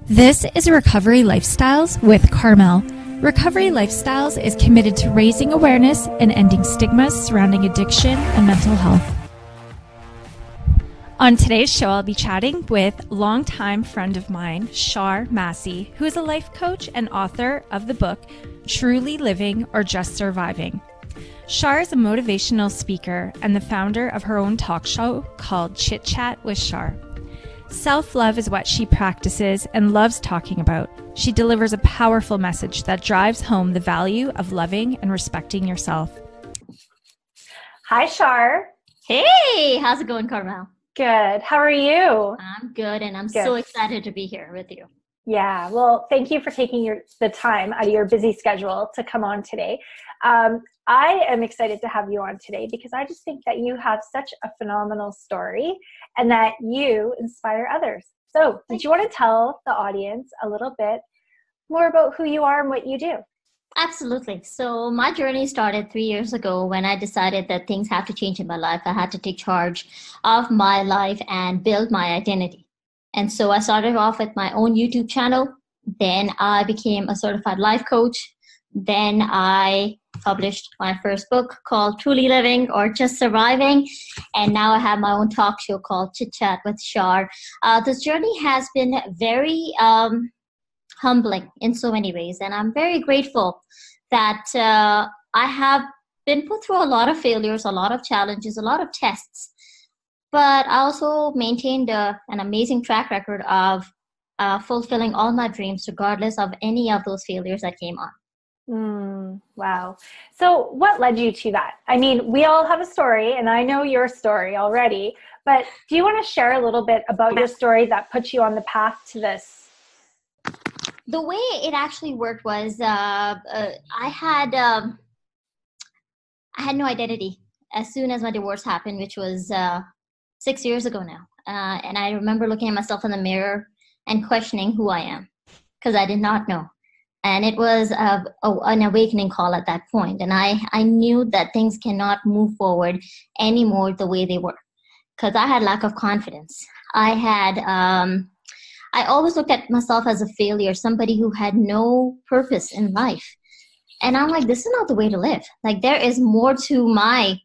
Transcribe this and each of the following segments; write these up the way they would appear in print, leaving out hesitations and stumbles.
This is Recovery Lifestyles with Carmel. Recovery Lifestyles is committed to raising awareness and ending stigmas surrounding addiction and mental health. On today's show, I'll be chatting with longtime friend of mine, Sharmine Massey, who is a life coach and author of the book, Truly Living or Just Surviving. Shar is a motivational speaker and the founder of her own talk show called Chit Chat W Shar. Self-love is what she practices and loves talking about. She delivers a powerful message that drives home the value of loving and respecting yourself. Hi, Shar. Hey, how's it going, Carmel? Good. How are you? I'm good, and I'm so excited to be here with you. Yeah, well, thank you for taking the time out of your busy schedule to come on today. I am excited to have you on today because I just think that you have such a phenomenal story and that you inspire others. So did you want to tell the audience a little bit more about who you are and what you do? Absolutely. So my journey started 3 years ago when I decided that things have to change in my life. I had to take charge of my life and build my identity. And so I started off with my own YouTube channel. Then I became a certified life coach. Then I published my first book called Truly Living or Just Surviving. And now I have my own talk show called Chit Chat with Shar. This journey has been very humbling in so many ways. And I'm very grateful that I have been put through a lot of failures, a lot of challenges, a lot of tests. But I also maintained an amazing track record of fulfilling all my dreams, regardless of any of those failures that came on. Wow. So what led you to that? I mean, we all have a story, and I know your story already, but do you want to share a little bit about your story that put you on the path to this? The way it actually worked was I had no identity as soon as my divorce happened, which was 6 years ago now. And I remember looking at myself in the mirror and questioning who I am because I did not know. And it was an awakening call at that point. And I knew that things cannot move forward anymore the way they were because I had lack of confidence. I always looked at myself as a failure, somebody who had no purpose in life. And I'm like, this is not the way to live. Like, there is more to my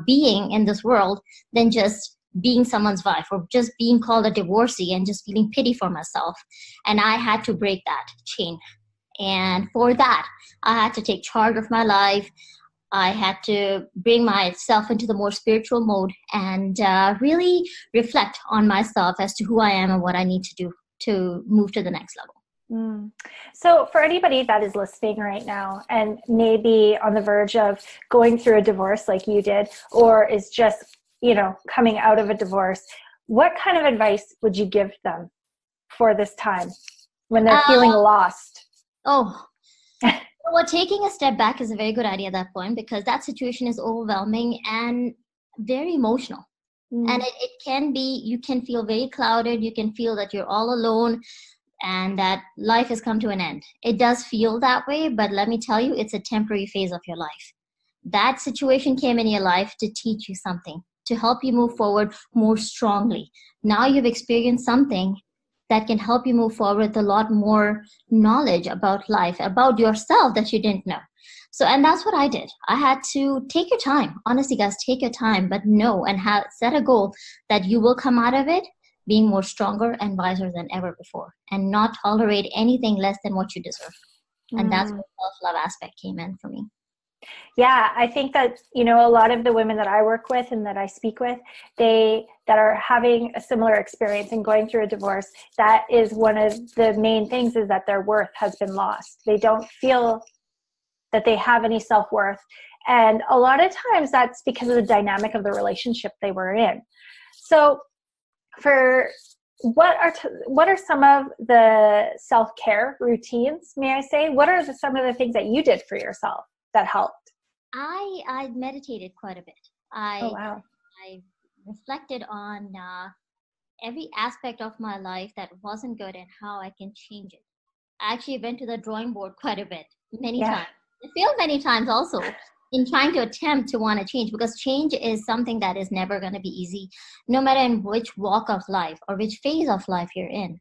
being in this world than just being someone's wife or just being called a divorcee and just feeling pity for myself. And I had to break that chain. And for that, I had to take charge of my life. I had to bring myself into the more spiritual mode and really reflect on myself as to who I am and what I need to do to move to the next level. So for anybody that is listening right now and maybe on the verge of going through a divorce like you did, or is just, coming out of a divorce, what kind of advice would you give them for this time when they're feeling lost? Well, taking a step back is a very good idea at that point because that situation is overwhelming and very emotional. And it can be, you can feel very clouded. You can feel that you're all alone and that life has come to an end. It does feel that way, but let me tell you, it's a temporary phase of your life. That situation came in your life to teach you something, to help you move forward more strongly. Now you've experienced something that can help you move forward with a lot more knowledge about life, about yourself that you didn't know. So, and that's what I did. I had to take your time. Honestly, guys, take your time, but know and set a goal that you will come out of it being more stronger and wiser than ever before and not tolerate anything less than what you deserve. And that's where the self-love aspect came in for me. Yeah, I think that, a lot of the women that I work with and that I speak with, that are having a similar experience and going through a divorce, that is one of the main things is that their worth has been lost. They don't feel that they have any self-worth. And a lot of times that's because of the dynamic of the relationship they were in. So what are some of the self-care routines, may I say? What are some of the things that you did for yourself that helped? I meditated quite a bit. I reflected on every aspect of my life that wasn't good and how I can change it. I actually went to the drawing board quite a bit, many times. I failed many times also, in trying to attempt to want to change, because change is something that is never going to be easy, no matter in which walk of life or which phase of life you're in.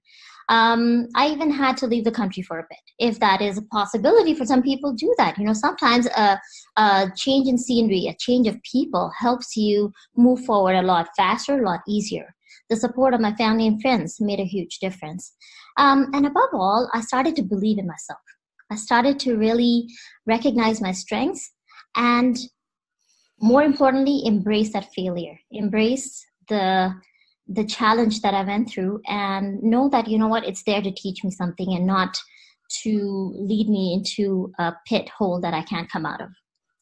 I even had to leave the country for a bit. If that is a possibility for some people, do that. Sometimes a change in scenery, a change of people helps you move forward a lot faster, a lot easier. The support of my family and friends made a huge difference. And above all, I started to believe in myself. I started to really recognize my strengths and, more importantly, embrace that failure, embrace the challenge that I went through, and know that, it's there to teach me something and not to lead me into a pit hole that I can't come out of.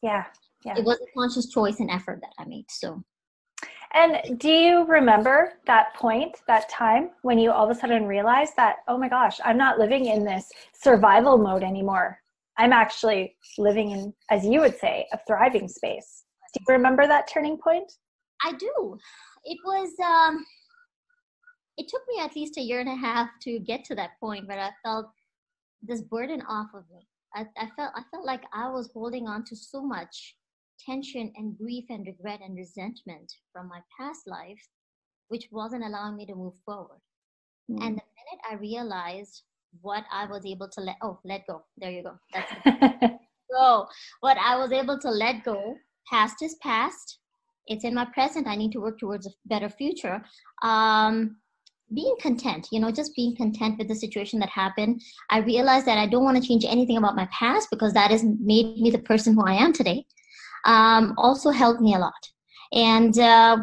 Yeah. It was a conscious choice and effort that I made. So. And do you remember that point, that time when you all of a sudden realized that, oh my gosh, I'm not living in this survival mode anymore. I'm actually living in, as you would say, a thriving space. Do you remember that turning point? I do. It was, it took me at least a year and a half to get to that point where I felt this burden off of me. I felt like I was holding on to so much tension and grief and regret and resentment from my past life, which wasn't allowing me to move forward. And the minute I realized what I was able to let go. There you go. That's it. So what I was able to let go, past is past. It's in my present. I need to work towards a better future. Being content, just being content with the situation that happened. I realized that I don't want to change anything about my past because that has made me the person who I am today. Also helped me a lot. And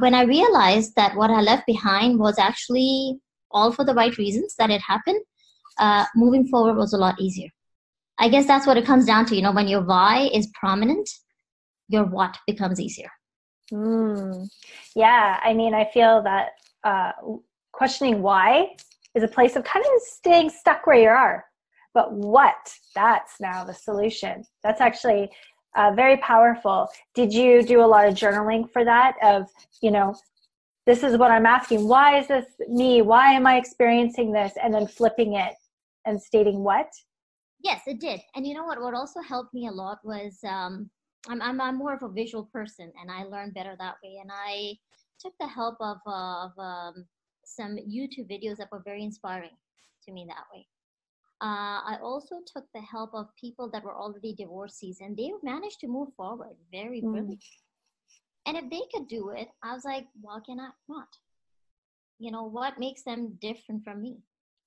when I realized that what I left behind was actually all for the right reasons, that it happened, moving forward was a lot easier. I guess that's what it comes down to. When your why is prominent, your what becomes easier. Yeah, I feel that questioning why is a place of kind of staying stuck where you are. But what? That's now the solution. That's actually very powerful. Did you do a lot of journaling for that of, this is what I'm asking. Why is this me? Why am I experiencing this? And then flipping it and stating what? Yes, it did. And you know what also helped me a lot was I'm more of a visual person, and I learned better that way. And I took the help of some YouTube videos that were very inspiring to me that way. I also took the help of people that were already divorcees, and they managed to move forward very brilliantly. And if they could do it, I was like, why can I not? What makes them different from me?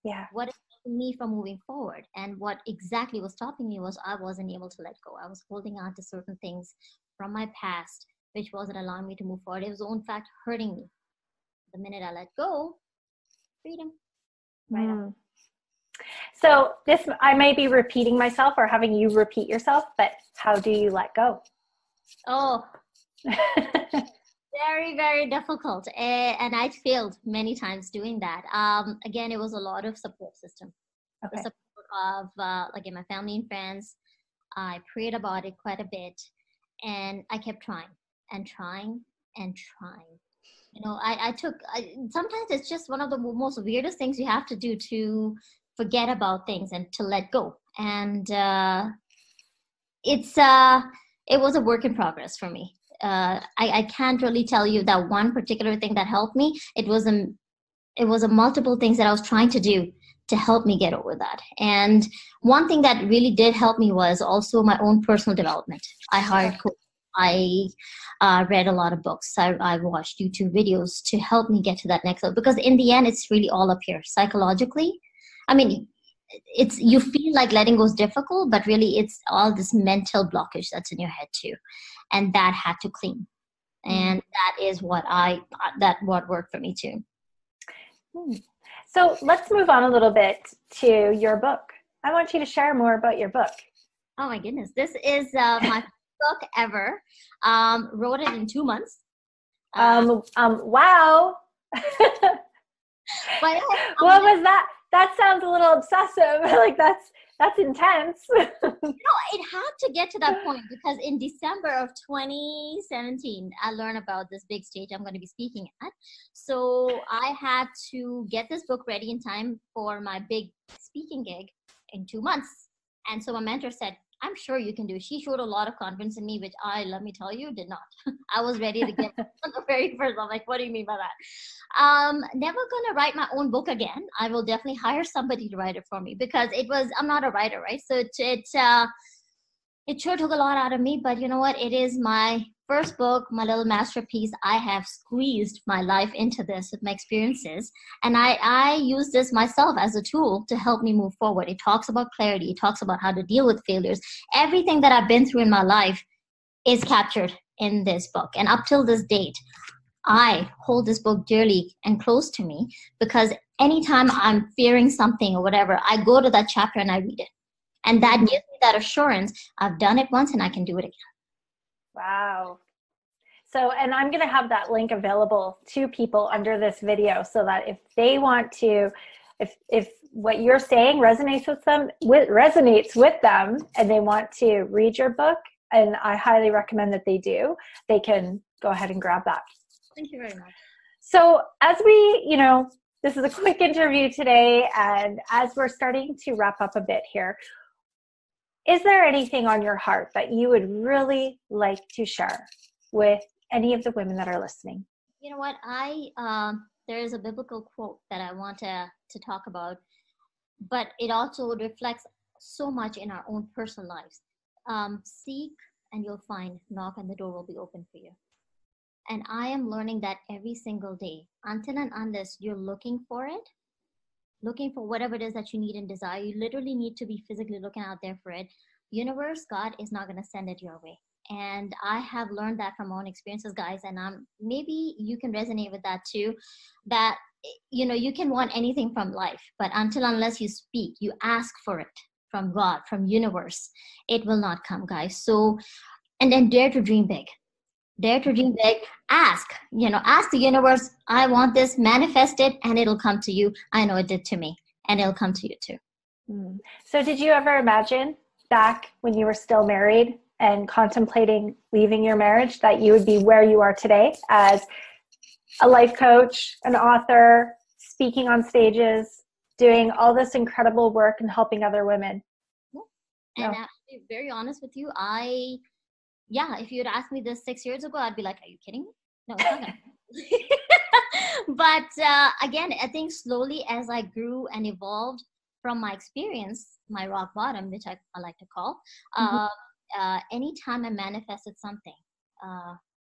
Yeah. What is stopping me from moving forward? And what exactly was stopping me was I wasn't able to let go. I was holding on to certain things from my past, which wasn't allowing me to move forward. It was, in fact, hurting me. The minute I let go, freedom. Right on. So I may be repeating myself or having you repeat yourself, but how do you let go? Oh, very, very difficult. And I failed many times doing that. Again, it was a lot of support system. Okay. The support of, again, my family and friends. I prayed about it quite a bit, and I kept trying and trying and trying. Sometimes it's just one of the most weirdest things you have to do to forget about things and to let go. And it was a work in progress for me. I can't really tell you that one particular thing that helped me. It was a multiple things that I was trying to do to help me get over that. And one thing that really did help me was also my own personal development. I hired coaches. I read a lot of books. I watched YouTube videos to help me get to that next level. Because in the end, it's really all up here psychologically. You feel like letting go is difficult, but really it's all this mental blockage that's in your head too. And that had to clean. And that is what worked for me too. So let's move on a little bit to your book. I want you to share more about your book. Oh my goodness. This is my book ever. Wrote it in 2 months. Wow. What was that? That sounds a little obsessive. Like that's intense. It had to get to that point because in December of 2017, I learned about this big stage I'm going to be speaking at. So I had to get this book ready in time for my big speaking gig in 2 months. And so my mentor said, I'm sure you can do it. She showed a lot of confidence in me, which let me tell you, did not. I was ready to give the very first. I'm like, what do you mean by that? Never gonna write my own book again. I will definitely hire somebody to write it for me, because I'm not a writer, right? So it sure took a lot out of me, but you know what? It is my first book, my little masterpiece. I have squeezed my life into this with my experiences. And I use this myself as a tool to help me move forward. It talks about clarity. It talks about how to deal with failures. Everything that I've been through in my life is captured in this book. And up till this date, I hold this book dearly and close to me, because anytime I'm fearing something or whatever, I go to that chapter and I read it. And that gives me that assurance. I've done it once and I can do it again. Wow. So, and I'm going to have that link available to people under this video, so that if they want to, if what you're saying resonates with them and they want to read your book, and I highly recommend that they do, they can go ahead and grab that. Thank you very much. So as we, this is a quick interview today, and as we're starting to wrap up a bit here, is there anything on your heart that you would really like to share with any of the women that are listening? You know what? There is a biblical quote that I want to talk about, but it also reflects so much in our own personal lives. Seek and you'll find, knock and the door will be open for you. And I am learning that every single day, until and unless you're looking for it, looking for whatever it is that you need and desire, you literally need to be physically looking out there for it. Universe, God is not going to send it your way. And I have learned that from my own experiences, guys. And maybe you can resonate with that too, that, you can want anything from life, but unless you speak, you ask for it from God, from universe, it will not come, guys. So, and then dare to dream big. Dare to dream big. Ask the universe, I want this, manifest it, and it'll come to you. I know it did to me, and it'll come to you too. So did you ever imagine back when you were still married and contemplating leaving your marriage that you would be where you are today as a life coach, an author, speaking on stages, doing all this incredible work and helping other women? And to be very honest with you, if you had asked me this 6 years ago, I'd be like, are you kidding me? No, it's not gonna. But again, I think slowly as I grew and evolved from my experience, my rock bottom, which I like to call, anytime I manifested something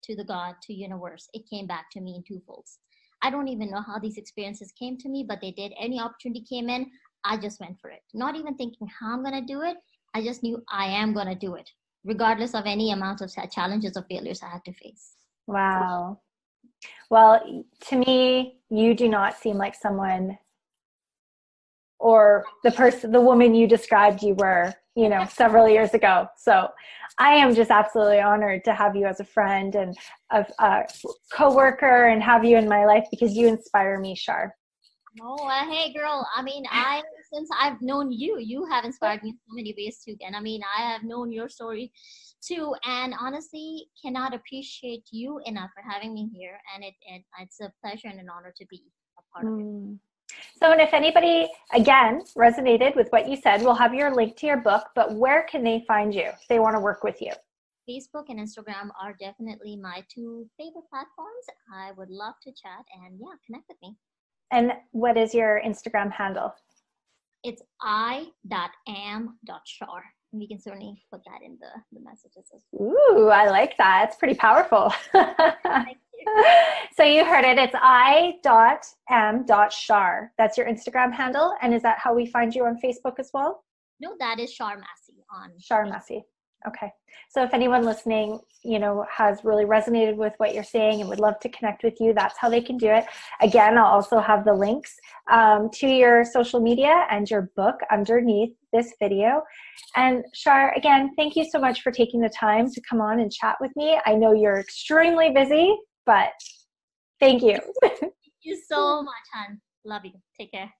to the God, to universe, it came back to me in twofolds. I don't even know how these experiences came to me, but they did. Any opportunity came in, I just went for it. Not even thinking how I'm going to do it. I just knew I am going to do it, regardless of any amount of challenges or failures I had to face. Wow. Well, to me, you do not seem like someone, or the woman you described you were, several years ago. So I am just absolutely honored to have you as a friend and a coworker and have you in my life, because you inspire me, Shar. Oh, hey girl. Since I've known you, you have inspired me in so many ways too. And I have known your story too. And honestly, cannot appreciate you enough for having me here. And it's a pleasure and an honor to be a part of it. So, and if anybody, again, resonated with what you said, we'll have your link to your book, but where can they find you if they want to work with you? Facebook and Instagram are definitely my two favorite platforms. I would love to chat and connect with me. And what is your Instagram handle? It's i.am.shar. We can certainly put that in the messages as well. Ooh, I like that. It's pretty powerful. Thank you. So you heard it. It's i.am.shar. That's your Instagram handle. And is that how we find you on Facebook as well? No, that is Shar Massey on Shar Massey. Okay. So if anyone listening, has really resonated with what you're saying and would love to connect with you, that's how they can do it. Again, I'll also have the links to your social media and your book underneath this video. And Shar, again, thank you so much for taking the time to come on and chat with me. I know you're extremely busy, but thank you. Thank you so much, hon. Love you. Take care.